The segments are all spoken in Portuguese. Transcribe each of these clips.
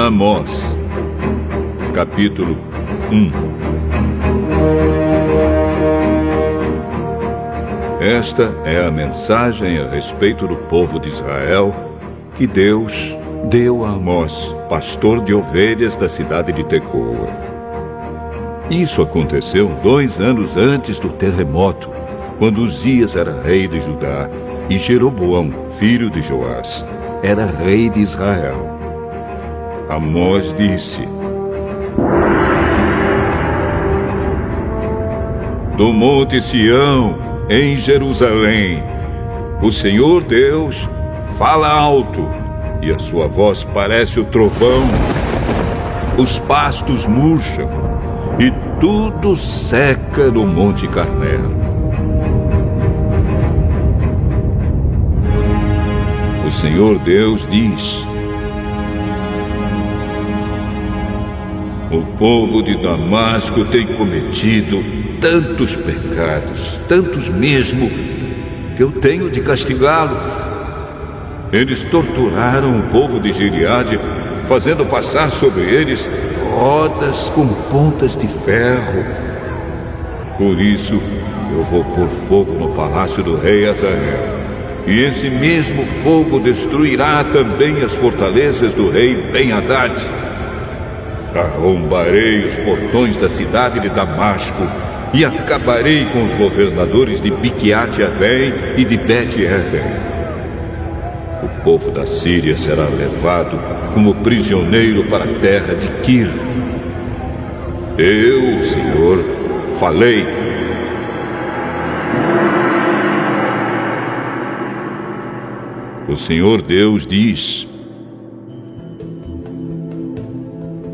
Amós, capítulo 1. Esta é a mensagem a respeito do povo de Israel que Deus deu a Amós, pastor de ovelhas da cidade de Tecoa. Isso aconteceu 2 anos antes do terremoto, quando Uzias era rei de Judá e Jeroboão, filho de Joás, era rei de Israel. Amós disse: do monte Sião, em Jerusalém, o Senhor Deus fala alto, e a sua voz parece o trovão. Os pastos murcham, e tudo seca no Monte Carmelo. O Senhor Deus diz: o povo de Damasco tem cometido tantos pecados, tantos mesmo, que eu tenho de castigá-los. Eles torturaram o povo de Gileade, fazendo passar sobre eles rodas com pontas de ferro. Por isso, eu vou pôr fogo no palácio do rei Hazael, e esse mesmo fogo destruirá também as fortalezas do rei Ben-Hadad. Arrombarei os portões da cidade de Damasco e acabarei com os governadores de Miquiate-Avém e de Bet-Eden. O povo da Síria será levado como prisioneiro para a terra de Quir. Eu, Senhor, falei. O Senhor Deus diz: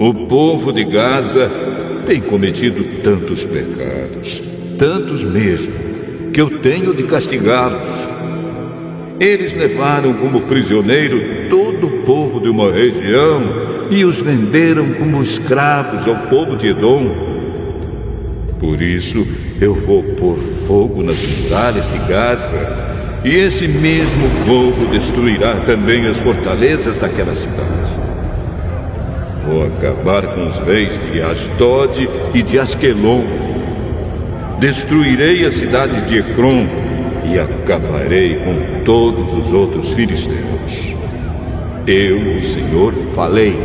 o povo de Gaza tem cometido tantos pecados, tantos mesmo, que eu tenho de castigá-los. Eles levaram como prisioneiro todo o povo de uma região e os venderam como escravos ao povo de Edom. Por isso, eu vou pôr fogo nas muralhas de Gaza, e esse mesmo fogo destruirá também as fortalezas daquela cidade. Vou acabar com os reis de Asdod e de Asquelon. Destruirei a cidade de Ecrom e acabarei com todos os outros filisteus. Eu, o Senhor, falei.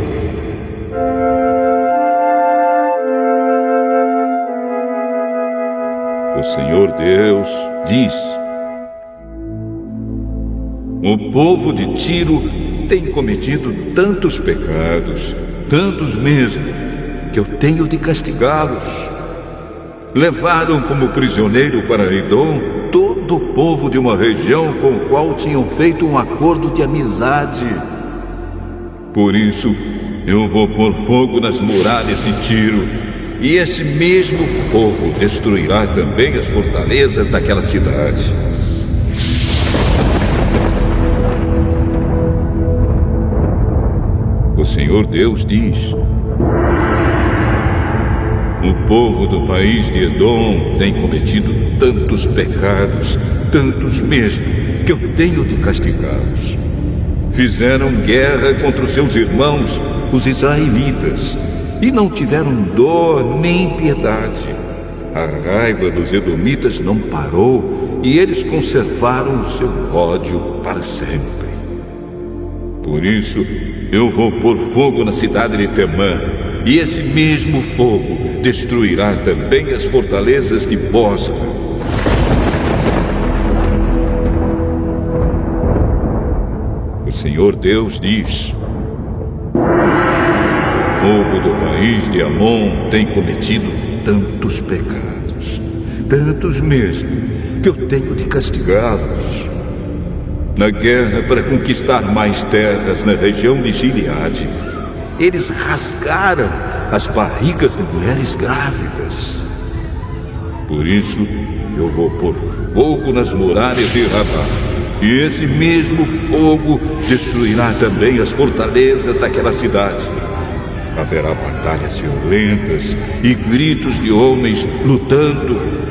O Senhor Deus diz: o povo de Tiro tem cometido tantos pecados, tantos mesmo, que eu tenho de castigá-los. Levaram como prisioneiro para Edom todo o povo de uma região com o qual tinham feito um acordo de amizade. Por isso, eu vou pôr fogo nas muralhas de Tiro, e esse mesmo fogo destruirá também as fortalezas daquela cidade. O Senhor Deus diz: o povo do país de Edom tem cometido tantos pecados, tantos mesmo, que eu tenho de castigá-los. Fizeram guerra contra os seus irmãos, os israelitas, e não tiveram dor nem piedade. A raiva dos edomitas não parou, e eles conservaram o seu ódio para sempre. Por isso, eu vou pôr fogo na cidade de Temã, e esse mesmo fogo destruirá também as fortalezas de Bosra. O Senhor Deus diz: o povo do país de Amon tem cometido tantos pecados, tantos mesmo, que eu tenho de castigá-los. Na guerra para conquistar mais terras na região de Gileade, eles rasgaram as barrigas de mulheres grávidas. Por isso, eu vou pôr fogo nas muralhas de Rabá, e esse mesmo fogo destruirá também as fortalezas daquela cidade. Haverá batalhas violentas e gritos de homens lutando.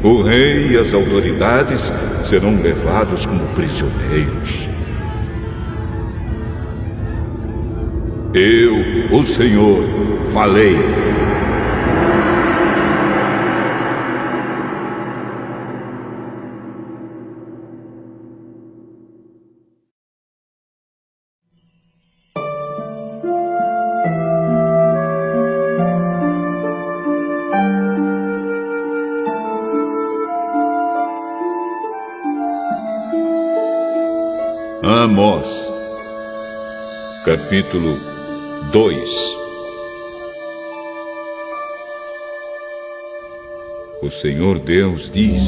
O rei e as autoridades serão levados como prisioneiros. Eu, o Senhor, falei. Amós, capítulo 2. O Senhor Deus diz: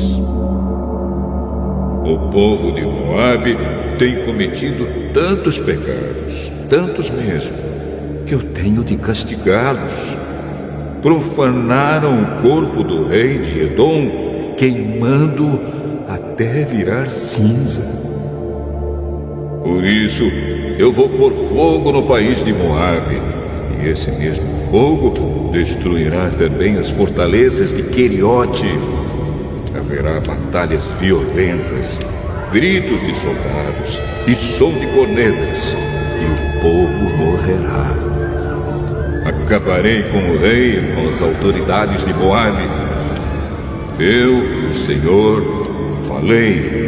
o povo de Moabe tem cometido tantos pecados, tantos mesmo, que eu tenho de castigá-los. Profanaram o corpo do rei de Edom, queimando até virar cinza. Por isso, eu vou pôr fogo no país de Moabe, e esse mesmo fogo destruirá também as fortalezas de Queriote. Haverá batalhas violentas, gritos de soldados e som de cornetas, e o povo morrerá. Acabarei com o rei e com as autoridades de Moabe. Eu, o Senhor, falei.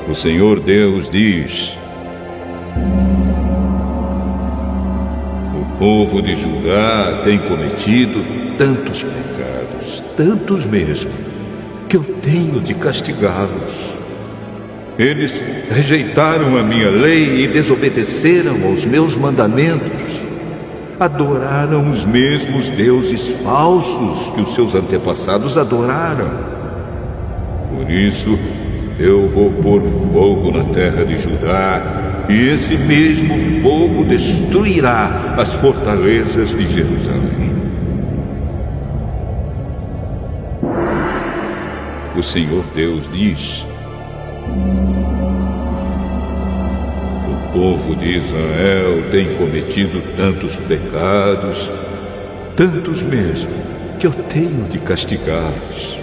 O Senhor Deus diz: o povo de Judá tem cometido tantos pecados, tantos mesmo, que eu tenho de castigá-los. Eles rejeitaram a minha lei e desobedeceram aos meus mandamentos. Adoraram os mesmos deuses falsos que os seus antepassados adoraram. Por isso, eu vou pôr fogo na terra de Judá, e esse mesmo fogo destruirá as fortalezas de Jerusalém. O Senhor Deus diz: o povo de Israel tem cometido tantos pecados, tantos mesmo, que eu tenho de castigá-los.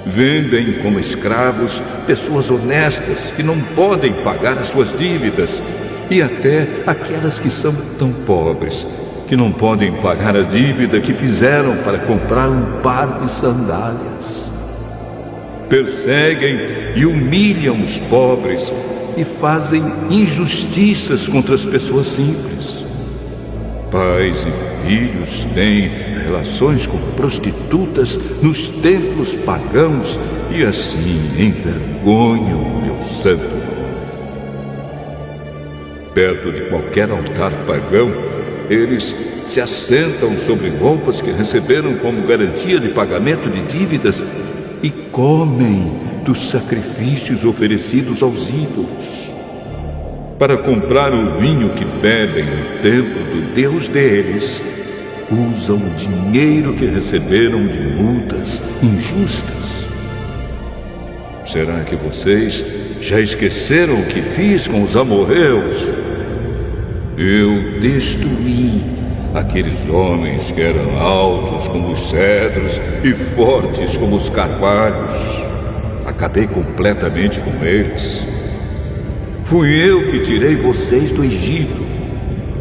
Vendem como escravos pessoas honestas que não podem pagar as suas dívidas, e até aquelas que são tão pobres que não podem pagar a dívida que fizeram para comprar um par de sandálias. Perseguem e humilham os pobres e fazem injustiças contra as pessoas simples. Pais e filhos têm relações com prostitutas nos templos pagãos e assim envergonham meu santo nome. Perto de qualquer altar pagão, eles se assentam sobre roupas que receberam como garantia de pagamento de dívidas e comem dos sacrifícios oferecidos aos ídolos. Para comprar o vinho que bebem no templo do Deus deles, usam o dinheiro que receberam de multas injustas. Será que vocês já esqueceram o que fiz com os amorreus? Eu destruí aqueles homens que eram altos como os cedros e fortes como os carvalhos. Acabei completamente com eles. Fui eu que tirei vocês do Egito,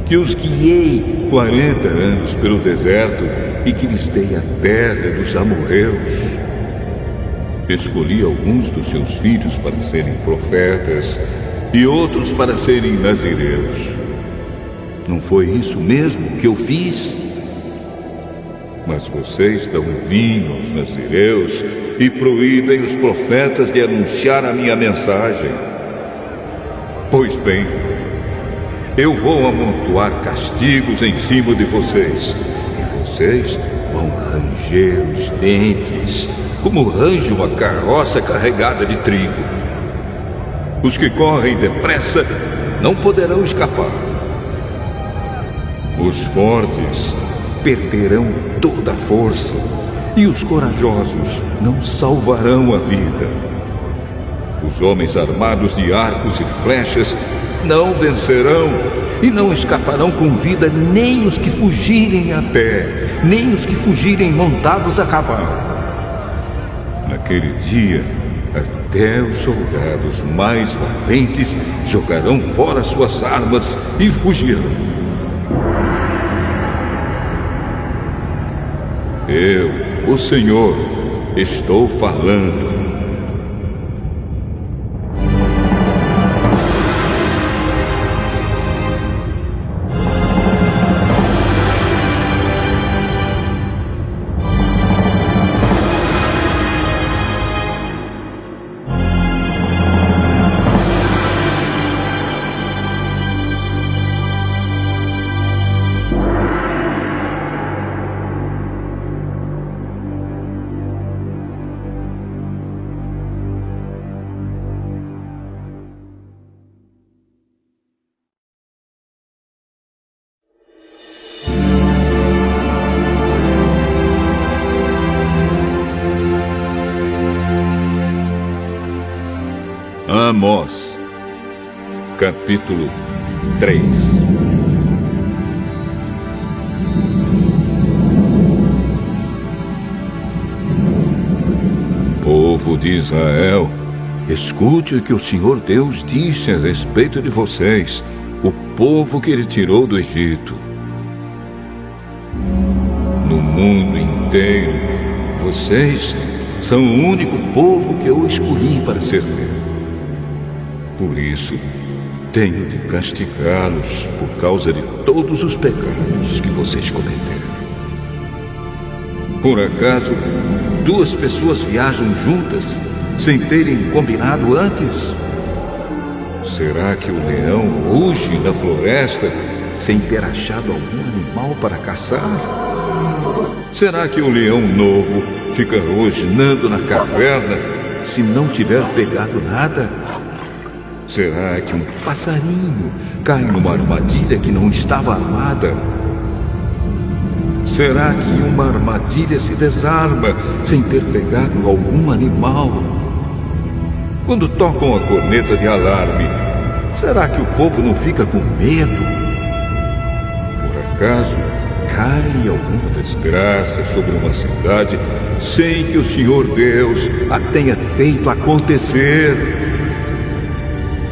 que os guiei 40 anos pelo deserto e que lhes dei a terra dos amorreus. Escolhi alguns dos seus filhos para serem profetas e outros para serem nazireus. Não foi isso mesmo que eu fiz? Mas vocês dão vinho aos nazireus e proíbem os profetas de anunciar a minha mensagem. Pois bem, eu vou amontoar castigos em cima de vocês, e vocês vão ranger os dentes, como range uma carroça carregada de trigo. Os que correm depressa não poderão escapar. Os fortes perderão toda a força, e os corajosos não salvarão a vida. Os homens armados de arcos e flechas não vencerão e não escaparão com vida, nem os que fugirem a pé, nem os que fugirem montados a cavalo. Naquele dia, a Até os soldados mais valentes jogarão fora suas armas e fugirão. Eu, o Senhor, estou falando. Amós, capítulo 3. Povo de Israel, escute o que o Senhor Deus disse a respeito de vocês, o povo que Ele tirou do Egito. No mundo inteiro, vocês são o único povo que eu escolhi para servir. Por isso, tenho de castigá-los por causa de todos os pecados que vocês cometeram. Por acaso, duas pessoas viajam juntas sem terem combinado antes? Será que o leão ruge na floresta sem ter achado algum animal para caçar? Será que o leão novo fica rosnando na caverna se não tiver pegado nada? Será que um passarinho cai numa armadilha que não estava armada? Será que uma armadilha se desarma sem ter pegado algum animal? Quando tocam a corneta de alarme, será que o povo não fica com medo? Por acaso, cai alguma desgraça sobre uma cidade sem que o Senhor Deus a tenha feito acontecer?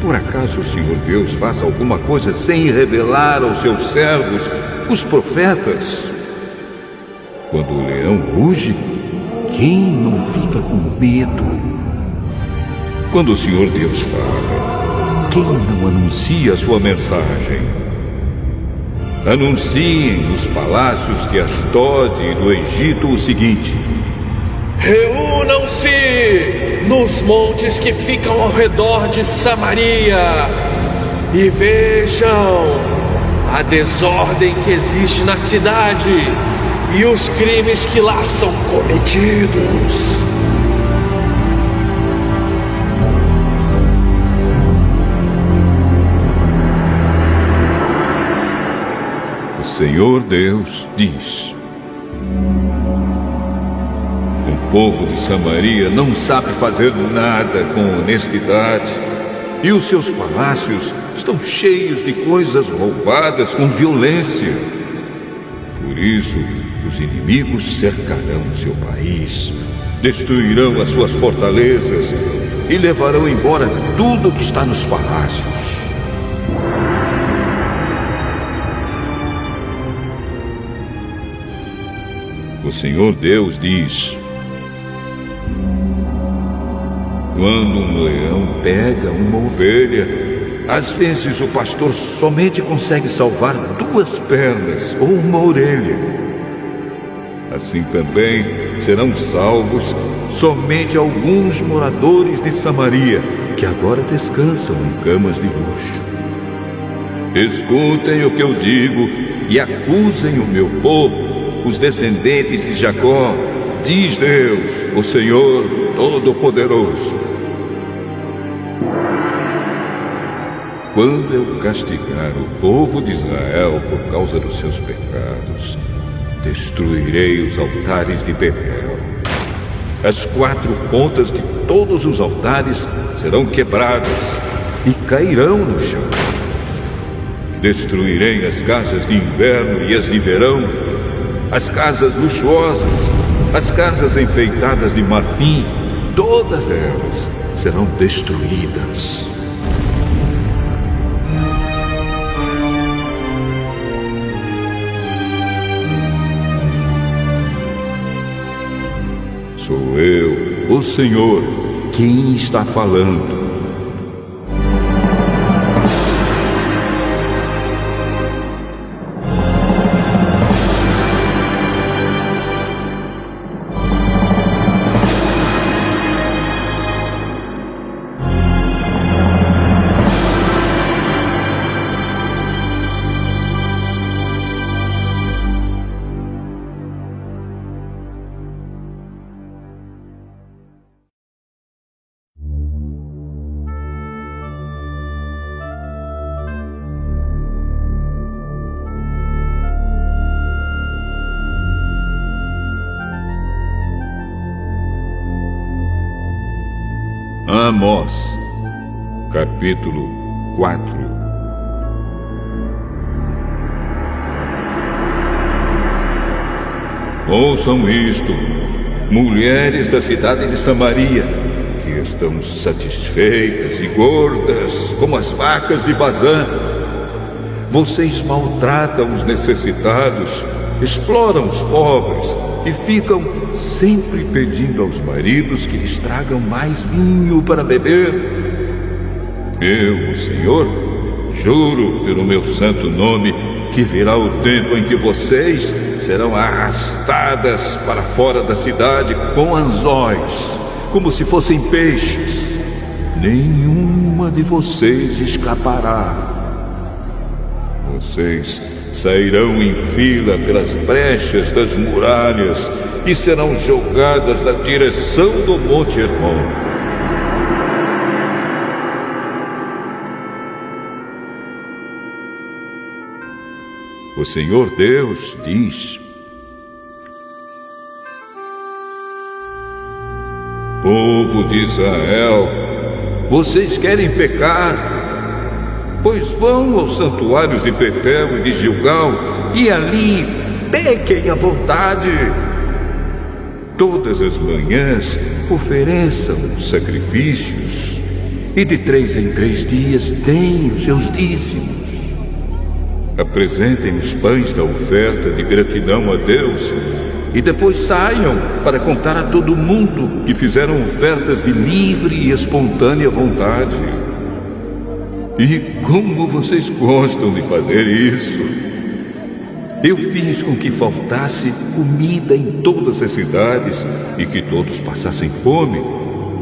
Por acaso o Senhor Deus faz alguma coisa sem revelar aos seus servos, os profetas? Quando o leão ruge, quem não fica com medo? Quando o Senhor Deus fala, quem não anuncia a sua mensagem? Anunciem nos palácios de Asdod e do Egito o seguinte: reúnam-se nos montes que ficam ao redor de Samaria e vejam a desordem que existe na cidade e os crimes que lá são cometidos. O Senhor Deus diz: o povo de Samaria não sabe fazer nada com honestidade, e os seus palácios estão cheios de coisas roubadas com violência. Por isso, os inimigos cercarão o seu país, destruirão as suas fortalezas e levarão embora tudo que está nos palácios. O Senhor Deus diz: quando um leão pega uma ovelha, às vezes o pastor somente consegue salvar 2 pernas ou uma orelha. Assim também serão salvos somente alguns moradores de Samaria, que agora descansam em camas de luxo. Escutem o que eu digo e acusem o meu povo, os descendentes de Jacó, diz Deus, o Senhor Todo-Poderoso. Quando eu castigar o povo de Israel por causa dos seus pecados, destruirei os altares de Betel. As 4 pontas de todos os altares serão quebradas e cairão no chão. Destruirei as casas de inverno e as de verão, as casas luxuosas, as casas enfeitadas de marfim, todas elas, serão destruídas. Sou eu, o Senhor, quem está falando. Amós, capítulo 4. Ouçam isto, mulheres da cidade de Samaria, que estão satisfeitas e gordas como as vacas de Bazã. Vocês maltratam os necessitados, exploram os pobres e ficam sempre pedindo aos maridos que lhes tragam mais vinho para beber. Eu, o Senhor, juro pelo meu santo nome que virá o tempo em que vocês serão arrastadas para fora da cidade com anzóis, como se fossem peixes. Nenhuma de vocês escapará. Vocês sairão em fila pelas brechas das muralhas e serão jogadas na direção do Monte Hermon. O Senhor Deus diz: povo de Israel, vocês querem pecar? Pois vão aos santuários de Betel e de Gilgal e ali pequem à vontade. Todas as manhãs ofereçam sacrifícios e de 3 em 3 dias deem os seus dízimos. Apresentem os pães da oferta de gratidão a Deus e depois saiam para contar a todo mundo que fizeram ofertas de livre e espontânea vontade. E como vocês gostam de fazer isso! Eu fiz com que faltasse comida em todas as cidades e que todos passassem fome,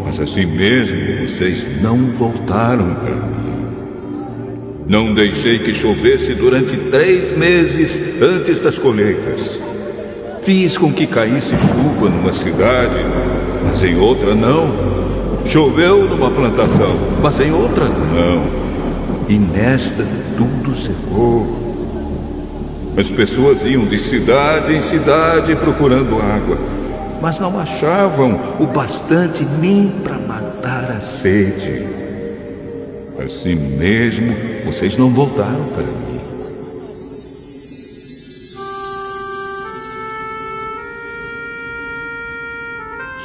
mas assim mesmo vocês não voltaram para mim. Não deixei que chovesse durante 3 meses antes das colheitas. Fiz com que caísse chuva numa cidade, mas em outra não. Choveu numa plantação, mas em outra não. E nesta tudo secou. As pessoas iam de cidade em cidade procurando água, mas não achavam o bastante nem para matar a sede. Assim mesmo, vocês não voltaram para mim.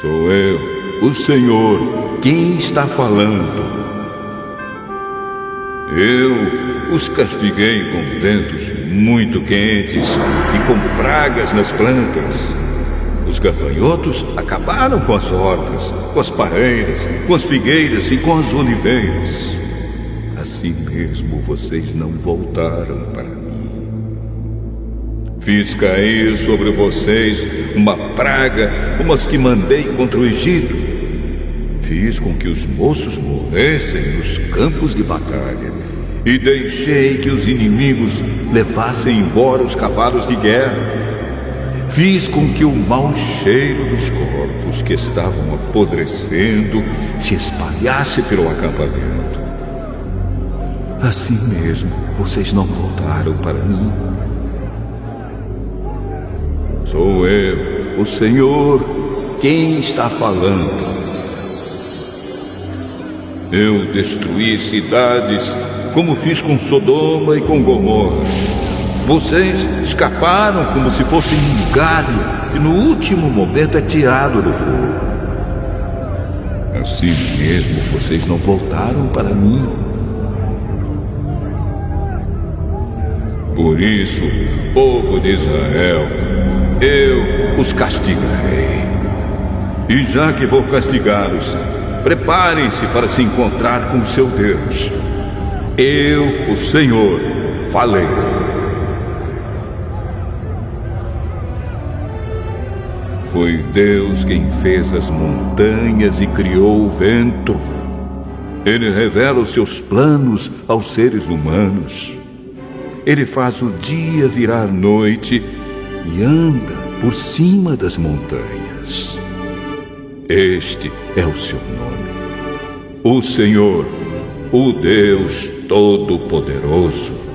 Sou eu, o Senhor, quem está falando. Eu os castiguei com ventos muito quentes e com pragas nas plantas. Os gafanhotos acabaram com as hortas, com as parreiras, com as figueiras e com as oliveiras. Assim mesmo vocês não voltaram para mim. Fiz cair sobre vocês uma praga, como as que mandei contra o Egito. Fiz com que os moços morressem nos campos de batalha e deixei que os inimigos levassem embora os cavalos de guerra. Fiz com que o mau cheiro dos corpos que estavam apodrecendo se espalhasse pelo acampamento. Assim mesmo, vocês não voltaram para mim. Sou eu, o Senhor, quem está falando. Eu destruí cidades como fiz com Sodoma e com Gomorra. Vocês escaparam como se fossem um galho e no último momento é tirado do fogo. assim mesmo vocês não voltaram para mim. Por isso, povo de Israel, eu os castigarei. E já que vou castigá-los, preparem-se para se encontrar com seu Deus. Eu, o Senhor, falei. Foi Deus quem fez as montanhas e criou o vento. Ele revela os seus planos aos seres humanos. Ele faz o dia virar noite e anda por cima das montanhas. Este é o seu nome, o Senhor, o Deus Todo-Poderoso.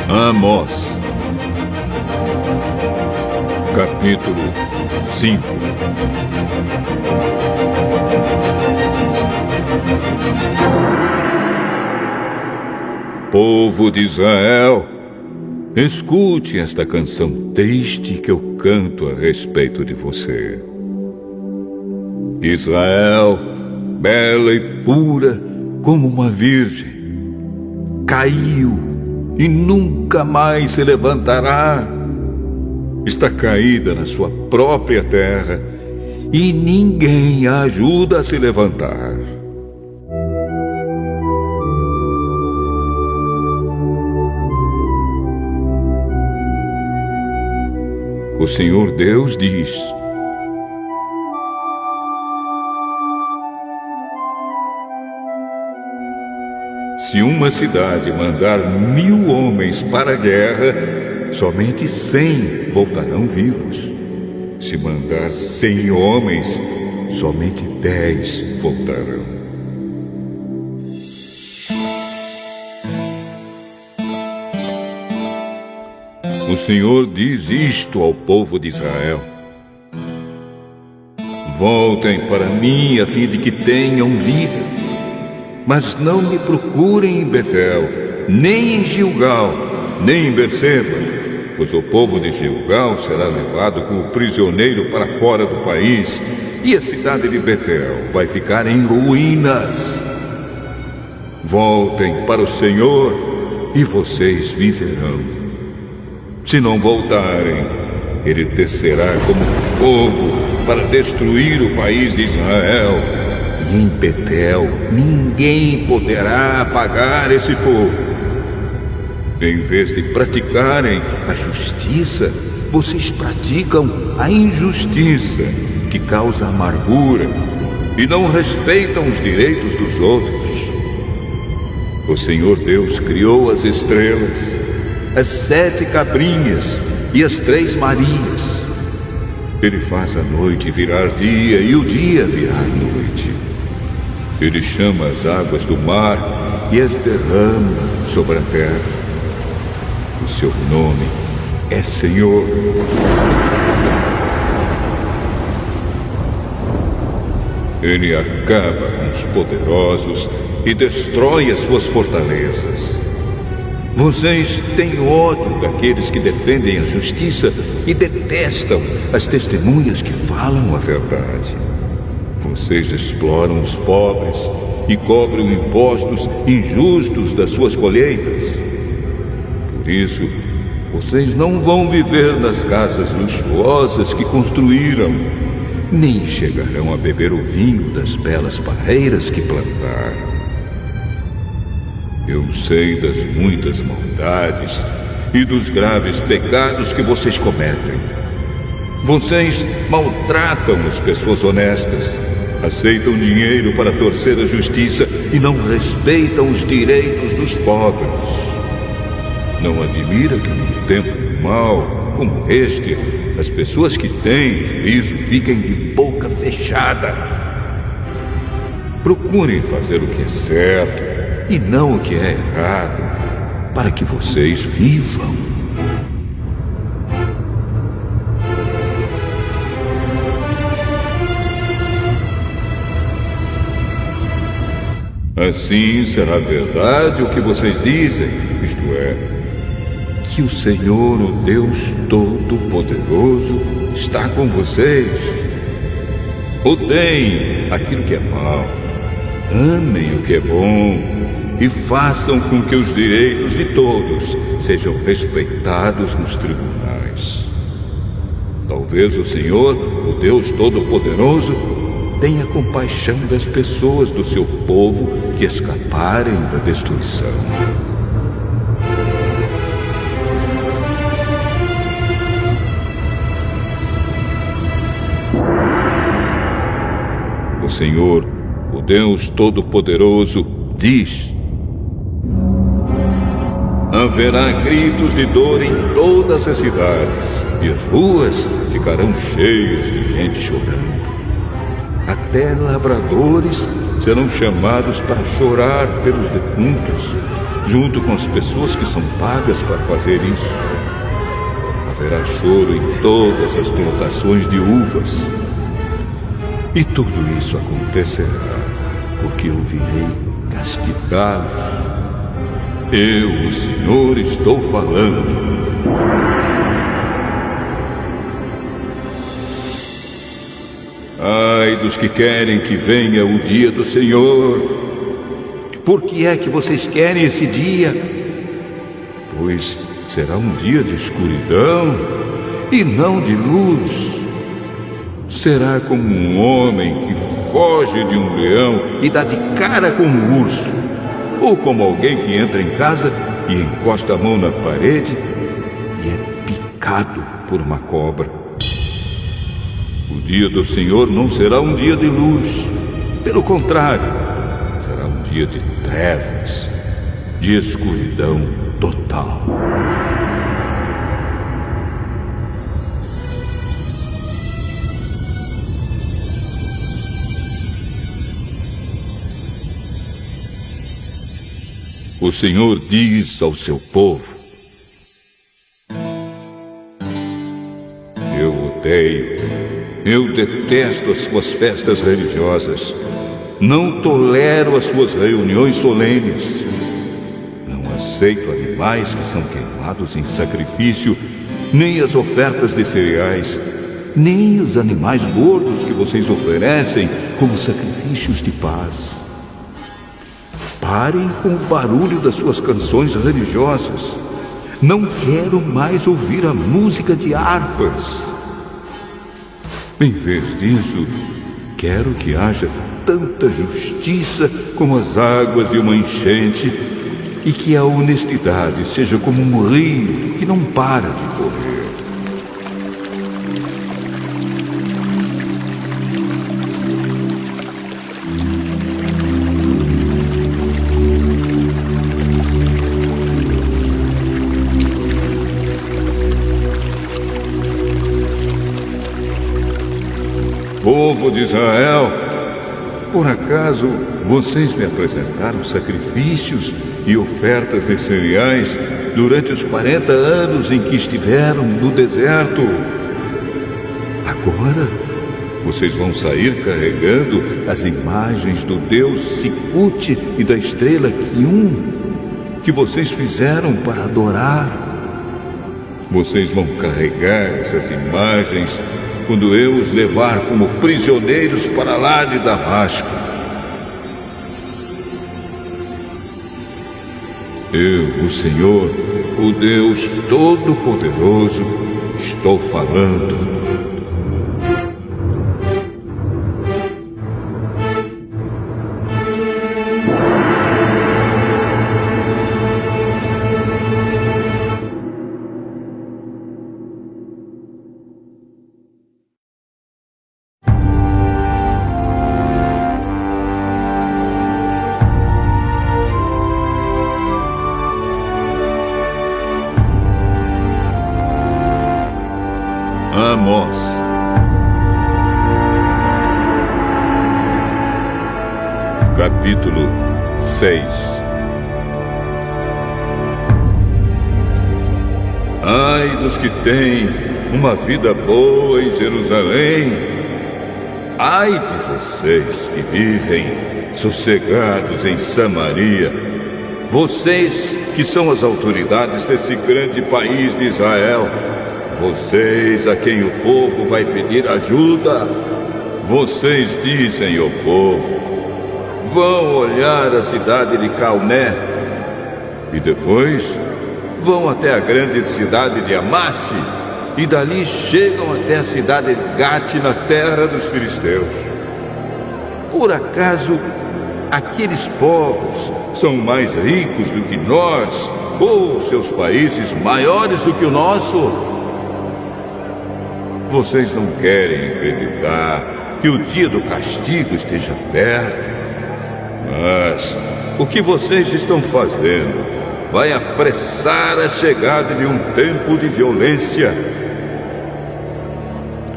Amós, capítulo 5. Povo de Israel, escute esta canção triste que eu canto a respeito de você. Israel, bela e pura como uma virgem, caiu e nunca mais se levantará. Está caída na sua própria terra e ninguém a ajuda a se levantar. O Senhor Deus diz: se uma cidade mandar 1000 homens para a guerra, somente 100 voltarão vivos. Se mandar 100 homens, somente 10 voltarão. O Senhor diz isto ao povo de Israel: voltem para mim a fim de que tenham vida. Mas não me procurem em Betel, nem em Gilgal, nem em Berseba, pois o povo de Gilgal será levado como prisioneiro para fora do país, e a cidade de Betel vai ficar em ruínas. Voltem para o Senhor e vocês viverão. Se não voltarem, ele descerá como fogo para destruir o país de Israel. E em Betel ninguém poderá apagar esse fogo. Em vez de praticarem a justiça, vocês praticam a injustiça, que causa amargura, e não respeitam os direitos dos outros. O Senhor Deus criou as estrelas, as 7 cabrinhas e as 3 Marias. Ele faz a noite virar dia e o dia virar noite. Ele chama as águas do mar e as derrama sobre a terra. O seu nome é Senhor. Ele acaba com os poderosos e destrói as suas fortalezas. Vocês têm ódio daqueles que defendem a justiça e detestam as testemunhas que falam a verdade. Vocês exploram os pobres e cobram impostos injustos das suas colheitas. Por isso, vocês não vão viver nas casas luxuosas que construíram, nem chegarão a beber o vinho das belas parreiras que plantaram. Eu sei das muitas maldades e dos graves pecados que vocês cometem. Vocês maltratam as pessoas honestas, aceitam dinheiro para torcer a justiça e não respeitam os direitos dos pobres. Não admira que num tempo mau como este, as pessoas que têm juízo fiquem de boca fechada. Procurem fazer o que é certo e não o que é errado, para que vocês vivam. Assim será verdade o que vocês dizem, isto é, que o Senhor, o Deus Todo-Poderoso, está com vocês. Odeiem aquilo que é mal, amem o que é bom e façam com que os direitos de todos sejam respeitados nos tribunais. Talvez o Senhor, o Deus Todo-Poderoso, tenha compaixão das pessoas do seu povo que escaparem da destruição. O Senhor, o Deus Todo-Poderoso, diz: haverá gritos de dor em todas as cidades, e as ruas ficarão cheias de gente chorando. Até lavradores serão chamados para chorar pelos defuntos, junto com as pessoas que são pagas para fazer isso. Haverá choro em todas as plantações de uvas. E tudo isso acontecerá porque eu virei castigá-los. Eu, o Senhor, estou falando. Ai dos que querem que venha o dia do Senhor. Por que é que vocês querem esse dia? Pois será um dia de escuridão e não de luz. Será como um homem que foge de um leão e dá de cara com um urso, ou como alguém que entra em casa e encosta a mão na parede e é picado por uma cobra. O dia do Senhor não será um dia de luz. Pelo contrário, será um dia de trevas, de escuridão total. O Senhor diz ao seu povo: eu detesto as suas festas religiosas. Não tolero as suas reuniões solenes. Não aceito animais que são queimados em sacrifício, nem as ofertas de cereais, nem os animais gordos que vocês oferecem como sacrifícios de paz. Parem com o barulho das suas canções religiosas. Não quero mais ouvir a música de harpas. Em vez disso, quero que haja tanta justiça como as águas de uma enchente e que a honestidade seja como um rio que não para de correr. Povo de Israel, por acaso vocês me apresentaram sacrifícios e ofertas de cereais durante os 40 anos em que estiveram no deserto? Agora vocês vão sair carregando as imagens do deus Sicute e da estrela Quium que vocês fizeram para adorar. Vocês vão carregar essas imagens quando eu os levar como prisioneiros para lá de Damasco. Eu, o Senhor, o Deus Todo-Poderoso, estou falando. Amós. Capítulo 6. Ai dos que têm uma vida boa em Jerusalém! Ai de vocês que vivem sossegados em Samaria! Vocês que são as autoridades desse grande país de Israel! Vocês a quem o povo vai pedir ajuda! Vocês dizem ao povo: vão olhar a cidade de Calné e depois vão até a grande cidade de Amate e dali chegam até a cidade de Gate na terra dos filisteus. Por acaso aqueles povos são mais ricos do que nós, ou seus países maiores do que o nosso? Vocês não querem acreditar que o dia do castigo esteja perto. Mas o que vocês estão fazendo vai apressar a chegada de um tempo de violência.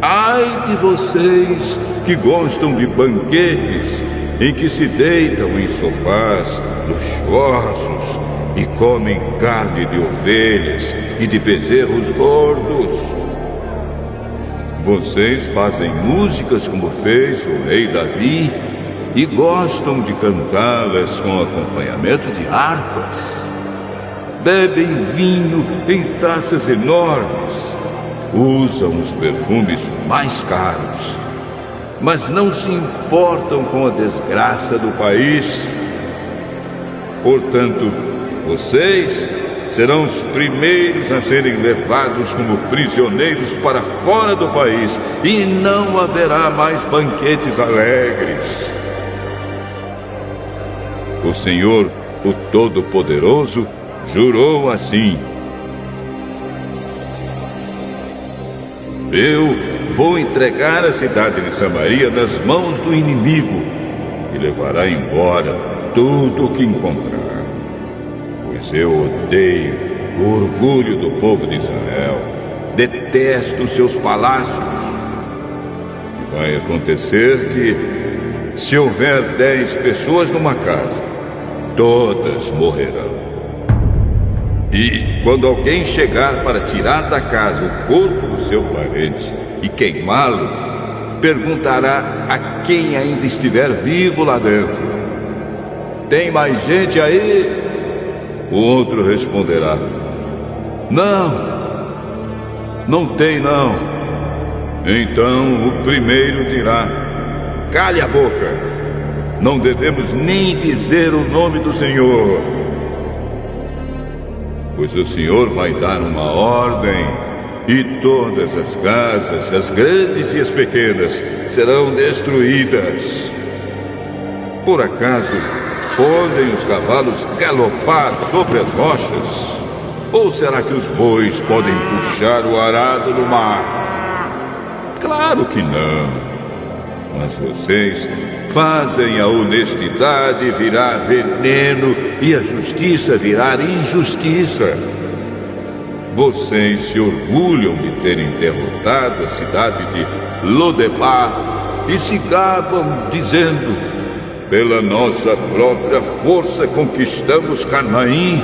Ai de vocês que gostam de banquetes em que se deitam em sofás luxuosos e comem carne de ovelhas e de bezerros gordos. Vocês fazem músicas como fez o rei Davi e gostam de cantá-las com acompanhamento de harpas. Bebem vinho em taças enormes, usam os perfumes mais caros, mas não se importam com a desgraça do país. Portanto, vocês serão os primeiros a serem levados como prisioneiros para fora do país, e não haverá mais banquetes alegres. O Senhor, o Todo-Poderoso, jurou assim: eu vou entregar a cidade de Samaria nas mãos do inimigo e levará embora tudo o que encontrar. Pois eu odeio o orgulho do povo de Israel, detesto seus palácios. Vai acontecer que, se houver 10 pessoas numa casa, todas morrerão. E quando alguém chegar para tirar da casa o corpo do seu parente e queimá-lo, perguntará a quem ainda estiver vivo lá dentro: tem mais gente aí? O outro responderá: não tem não. Então o primeiro dirá: cale a boca, não devemos nem dizer o nome do Senhor. Pois o Senhor vai dar uma ordem, e todas as casas, as grandes e as pequenas, serão destruídas. Por acaso podem os cavalos galopar sobre as rochas? Ou será que os bois podem puxar o arado no mar? Claro que não. Mas vocês fazem a honestidade virar veneno e a justiça virar injustiça. Vocês se orgulham de terem derrotado a cidade de Lodebar e se gabam dizendo: pela nossa própria força conquistamos Canaim.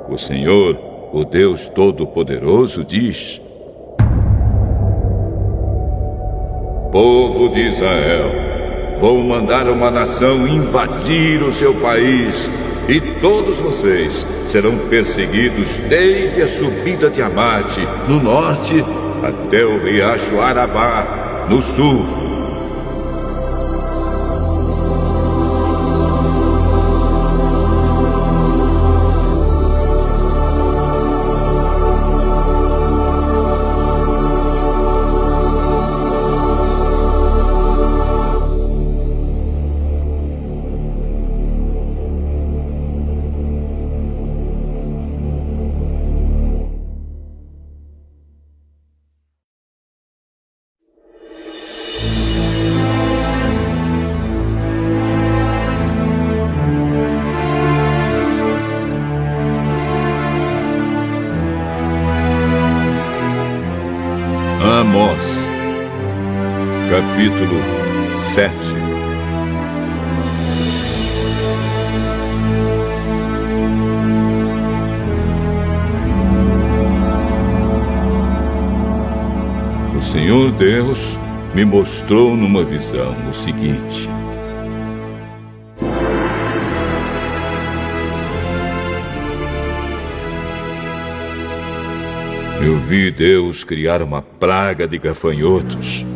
O Senhor, o Deus Todo-Poderoso, diz: povo de Israel, vou mandar uma nação invadir o seu país, e todos vocês serão perseguidos desde a subida de Amate, no norte, até o riacho Arabá, no sul. Amós, capítulo 7. O Senhor Deus me mostrou numa visão o seguinte: eu vi Deus criar uma praga de gafanhotos.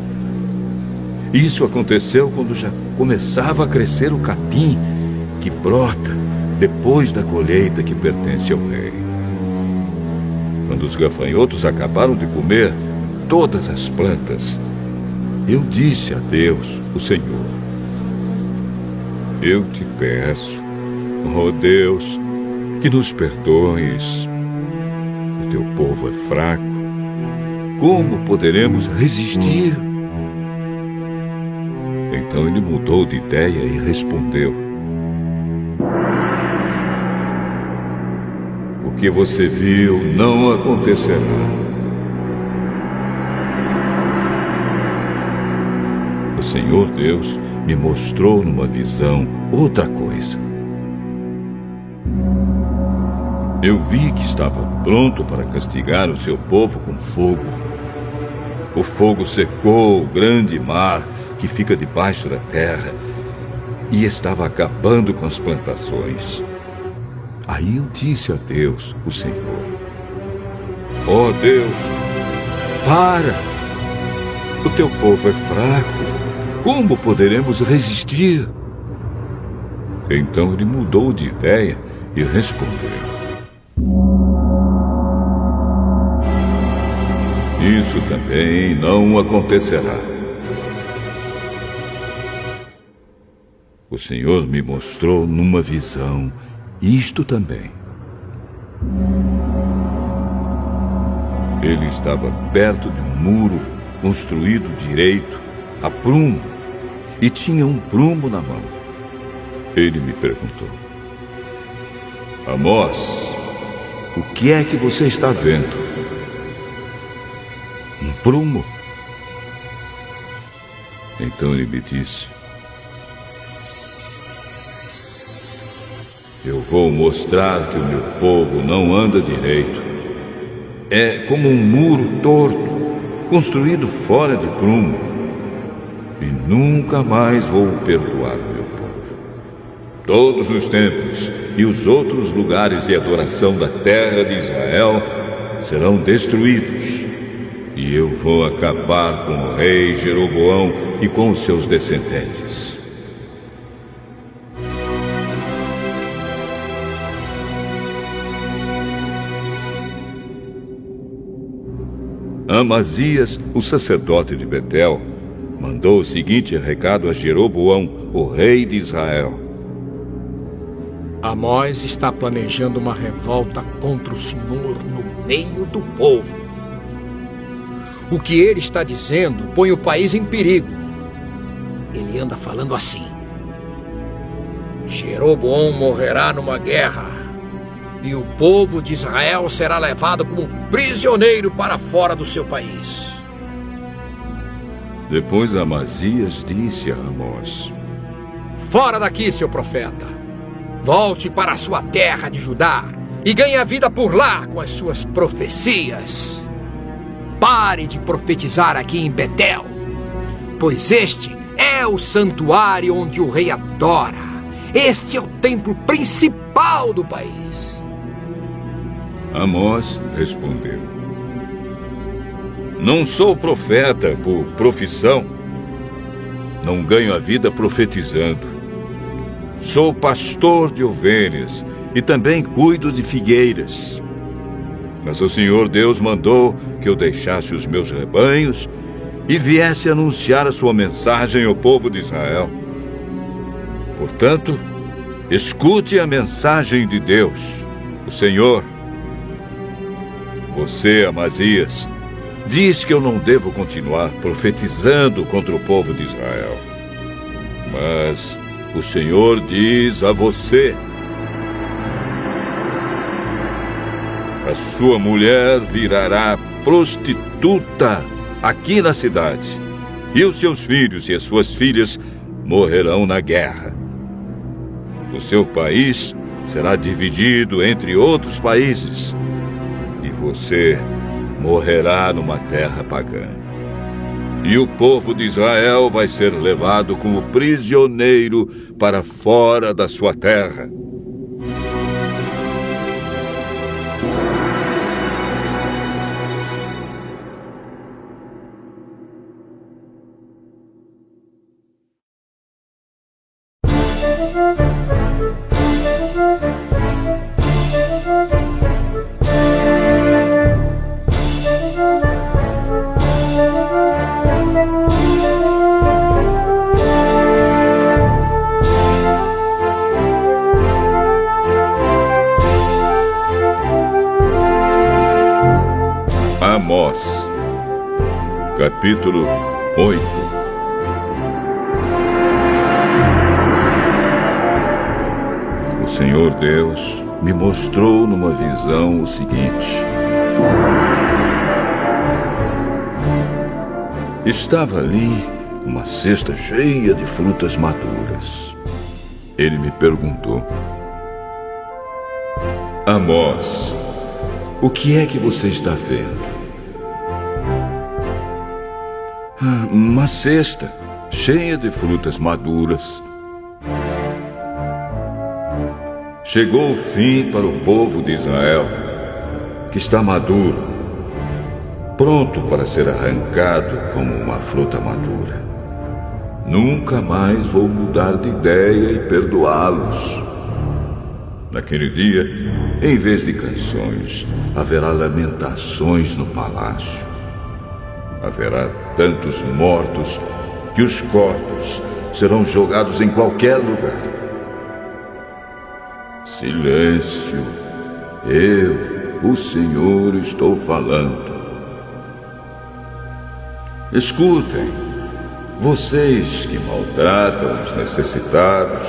Isso aconteceu quando já começava a crescer o capim que brota depois da colheita que pertence ao rei. Quando os gafanhotos acabaram de comer todas as plantas, eu disse a Deus, o Senhor: eu te peço, ó Deus, que nos perdoes. O teu povo é fraco. Como poderemos resistir? Então ele mudou de ideia e respondeu: o que você viu não acontecerá. O Senhor Deus me mostrou numa visão outra coisa. Eu vi que estava pronto para castigar o seu povo com fogo. O fogo secou o grande mar que fica debaixo da terra e estava acabando com as plantações. Aí eu disse a Deus, o Senhor: ó Deus, para! O teu povo é fraco. Como poderemos resistir? Então ele mudou de ideia e respondeu: isso também não acontecerá. O Senhor me mostrou numa visão isto também. Ele estava perto de um muro construído direito, a prumo, e tinha um prumo na mão. Ele me perguntou: Amós, o que é que você está vendo? Um prumo? Então ele me disse: eu vou mostrar que o meu povo não anda direito. É como um muro torto, construído fora de prumo. E nunca mais vou perdoar meu povo. Todos os templos e os outros lugares de adoração da terra de Israel serão destruídos. E eu vou acabar com o rei Jeroboão e com os seus descendentes. Amazias, o sacerdote de Betel, mandou o seguinte recado a Jeroboão, o rei de Israel: Amós está planejando uma revolta contra o Senhor no meio do povo. O que ele está dizendo põe o país em perigo. Ele anda falando assim: Jeroboão morrerá numa guerra, e o povo de Israel será levado como prisioneiro para fora do seu país. Depois Amazias disse a Amós: Fora daqui, seu profeta! Volte para a sua terra de Judá e ganhe a vida por lá com as suas profecias. Pare de profetizar aqui em Betel, pois este é o santuário onde o rei adora. Este é o templo principal do país. Amós respondeu: não sou profeta por profissão. Não ganho a vida profetizando. Sou pastor de ovelhas e também cuido de figueiras. Mas o Senhor Deus mandou que eu deixasse os meus rebanhos e viesse anunciar a sua mensagem ao povo de Israel. Portanto, escute a mensagem de Deus, o Senhor. Você, Amazias, diz que eu não devo continuar profetizando contra o povo de Israel. Mas o Senhor diz a você: a sua mulher virará prostituta aqui na cidade, e os seus filhos e as suas filhas morrerão na guerra. O seu país será dividido entre outros países, e você morrerá numa terra pagã. E o povo de Israel vai ser levado como prisioneiro para fora da sua terra. Amós, capítulo 8. O Senhor Deus me mostrou numa visão o seguinte: estava ali uma cesta cheia de frutas maduras. Ele me perguntou: Amós, o que é que você está vendo? Uma cesta cheia de frutas maduras. Chegou o fim para o povo de Israel, que está maduro, pronto para ser arrancado como uma fruta madura. Nunca mais vou mudar de ideia e perdoá-los. Naquele dia, em vez de canções, haverá lamentações no palácio. Haverá tantos mortos que os corpos serão jogados em qualquer lugar. Silêncio. Eu, o Senhor, estou falando. Escutem, vocês que maltratam os necessitados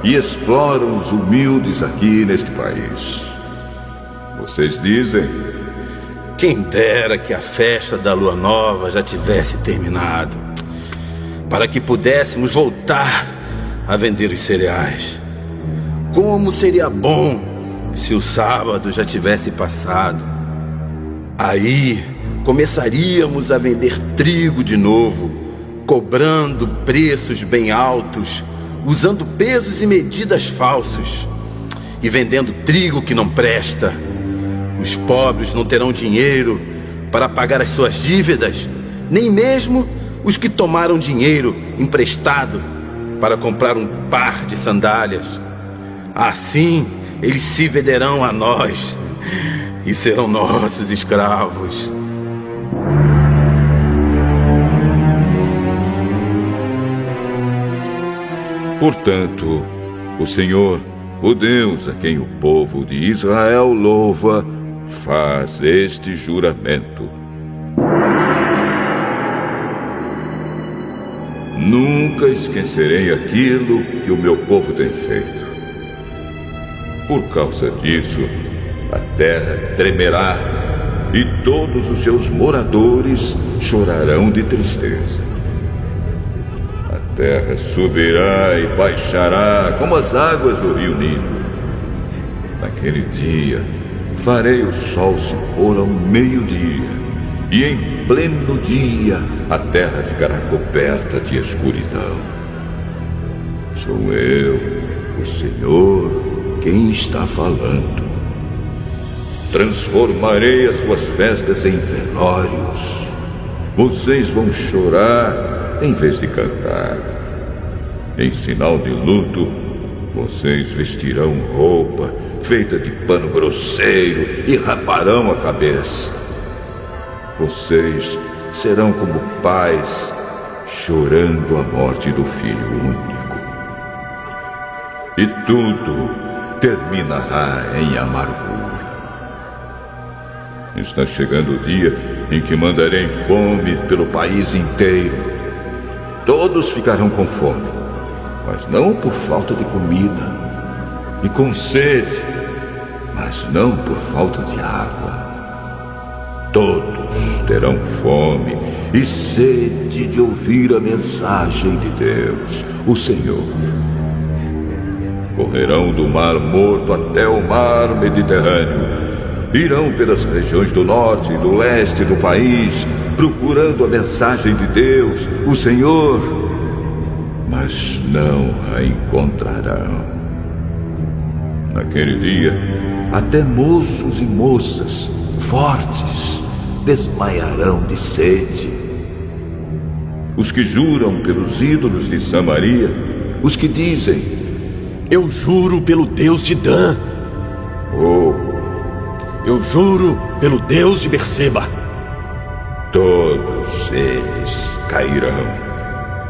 e exploram os humildes aqui neste país. Vocês dizem: quem dera que a festa da lua nova já tivesse terminado, para que pudéssemos voltar a vender os cereais. Como seria bom se o sábado já tivesse passado. Aí começaríamos a vender trigo de novo, cobrando preços bem altos, usando pesos e medidas falsos e vendendo trigo que não presta. Os pobres não terão dinheiro para pagar as suas dívidas, nem mesmo os que tomaram dinheiro emprestado para comprar um par de sandálias. Assim, eles se venderão a nós e serão nossos escravos. Portanto, o Senhor, o Deus a quem o povo de Israel louva, faz este juramento: nunca esquecerei aquilo que o meu povo tem feito. Por causa disso, a terra tremerá e todos os seus moradores chorarão de tristeza. A terra subirá e baixará como as águas do rio Nilo. Naquele dia, farei o sol se pôr ao meio-dia, e em pleno dia a terra ficará coberta de escuridão. Sou eu, o Senhor, quem está falando. Transformarei as suas festas em velórios. Vocês vão chorar em vez de cantar. Em sinal de luto, vocês vestirão roupa feita de pano grosseiro e raparão a cabeça. Vocês serão como pais chorando a morte do filho único. E tudo terminará em amargura. Está chegando o dia em que mandarei fome pelo país inteiro. Todos ficarão com fome, mas não por falta de comida, e com sede, mas não por falta de água. Todos terão fome e sede de ouvir a mensagem de Deus, o Senhor. Correrão do Mar Morto até o Mar Mediterrâneo. Irão pelas regiões do norte e do leste do país, procurando a mensagem de Deus, o Senhor, mas não a encontrarão. Naquele dia, até moços e moças fortes desmaiarão de sede. Os que juram pelos ídolos de Samaria, os que dizem: eu juro pelo Deus de Dan. Eu juro pelo Deus de Berseba. Todos eles cairão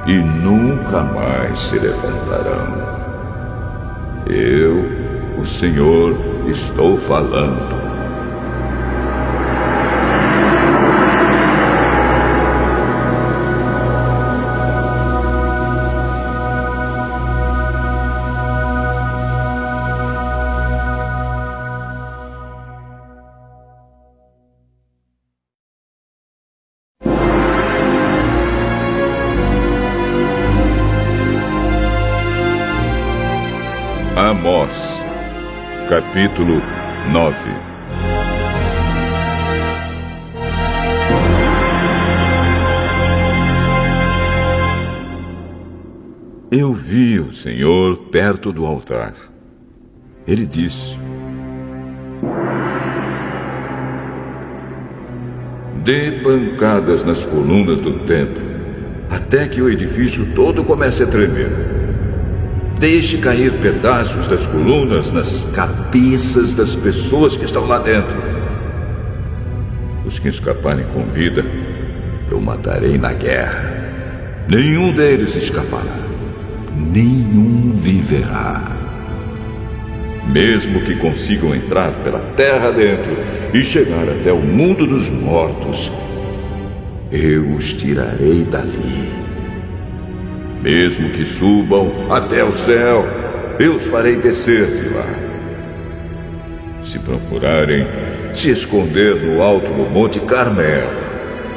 e nunca mais se levantarão. Eu, o Senhor, estou falando. Amós, capítulo 9. Eu vi o Senhor perto do altar. Ele disse: dê pancadas nas colunas do templo, até que o edifício todo comece a tremer. Deixe cair pedaços das colunas nas cabeças das pessoas que estão lá dentro. Os que escaparem com vida, eu matarei na guerra. Nenhum deles escapará. Nenhum viverá. Mesmo que consigam entrar pela terra dentro e chegar até o mundo dos mortos, eu os tirarei dali. Mesmo que subam até o céu, eu os farei descer de lá. Se procurarem se esconder no alto do Monte Carmelo,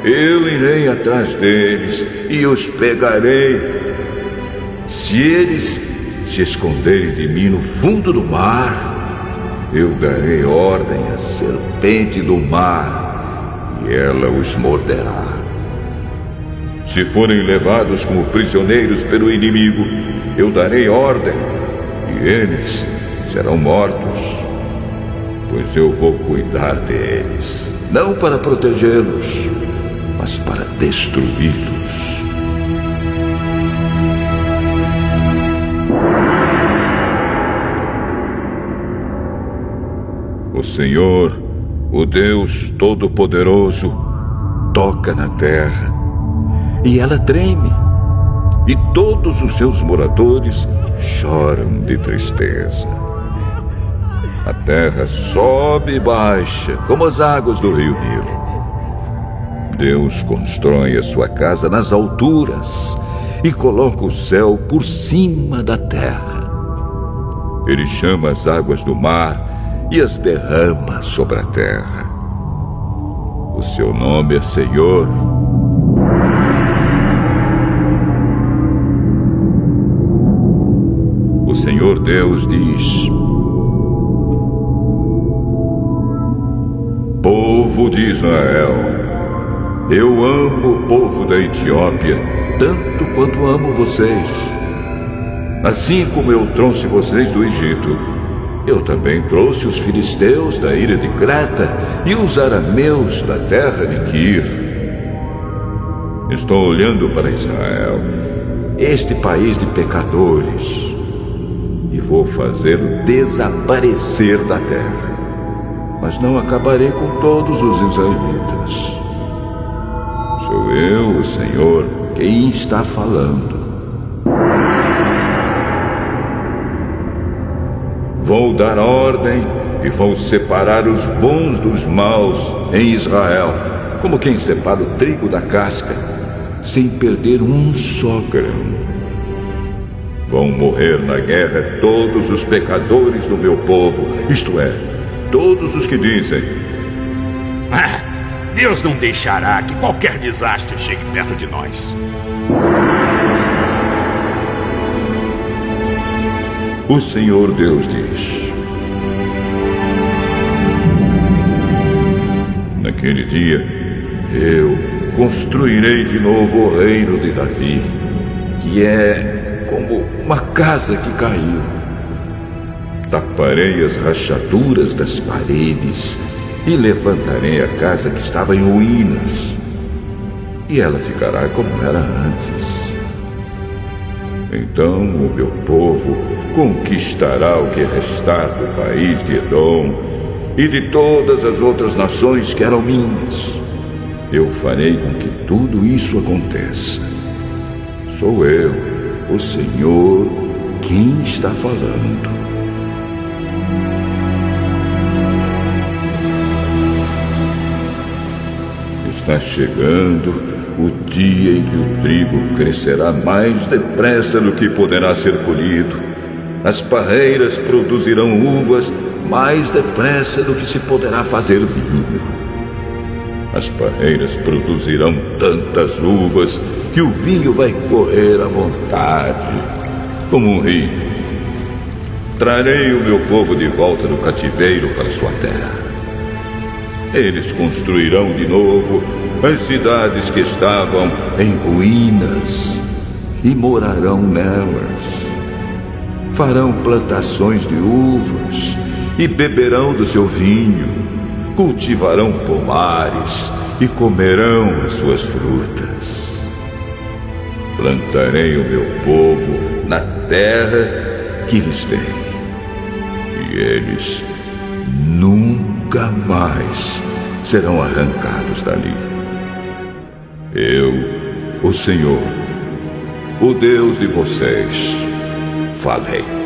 eu irei atrás deles e os pegarei. Se eles se esconderem de mim no fundo do mar, eu darei ordem à serpente do mar e ela os morderá. Se forem levados como prisioneiros pelo inimigo, eu darei ordem, e eles serão mortos. Pois eu vou cuidar deles, não para protegê-los, mas para destruí-los. O Senhor, o Deus Todo-Poderoso, toca na terra, e ela treme, e todos os seus moradores choram de tristeza. A terra sobe e baixa, como as águas do rio Nilo. Deus constrói a sua casa nas alturas e coloca o céu por cima da terra. Ele chama as águas do mar e as derrama sobre a terra. O seu nome é Senhor. O Senhor Deus diz: povo de Israel, eu amo o povo da Etiópia tanto quanto amo vocês. Assim como eu trouxe vocês do Egito, eu também trouxe os filisteus da ilha de Creta e os arameus da terra de Quir. Estou olhando para Israel, este país de pecadores, e vou fazê-lo desaparecer da terra. Mas não acabarei com todos os israelitas. Sou eu, o Senhor, quem está falando. Vou dar ordem e vou separar os bons dos maus em Israel, como quem separa o trigo da casca, sem perder um só grão. Vão morrer na guerra todos os pecadores do meu povo, isto é, todos os que dizem: Deus não deixará que qualquer desastre chegue perto de nós. O Senhor Deus diz: naquele dia, eu construirei de novo o reino de Davi, que é como uma casa que caiu. Taparei as rachaduras das paredes e levantarei a casa que estava em ruínas, e ela ficará como era antes. Então o meu povo conquistará o que restar do país de Edom e de todas as outras nações que eram minhas. Eu farei com que tudo isso aconteça. Sou eu, o Senhor, quem está falando. Está chegando o dia em que o trigo crescerá mais depressa do que poderá ser colhido. As parreiras produzirão uvas mais depressa do que se poderá fazer vinho. As parreiras produzirão tantas uvas que o vinho vai correr à vontade, como um rio. Trarei o meu povo de volta do cativeiro para sua terra. Eles construirão de novo as cidades que estavam em ruínas e morarão nelas. Farão plantações de uvas e beberão do seu vinho. Cultivarão pomares e comerão as suas frutas. Plantarei o meu povo na terra que lhes dei, e eles nunca mais serão arrancados dali. Eu, o Senhor, o Deus de vocês, falei.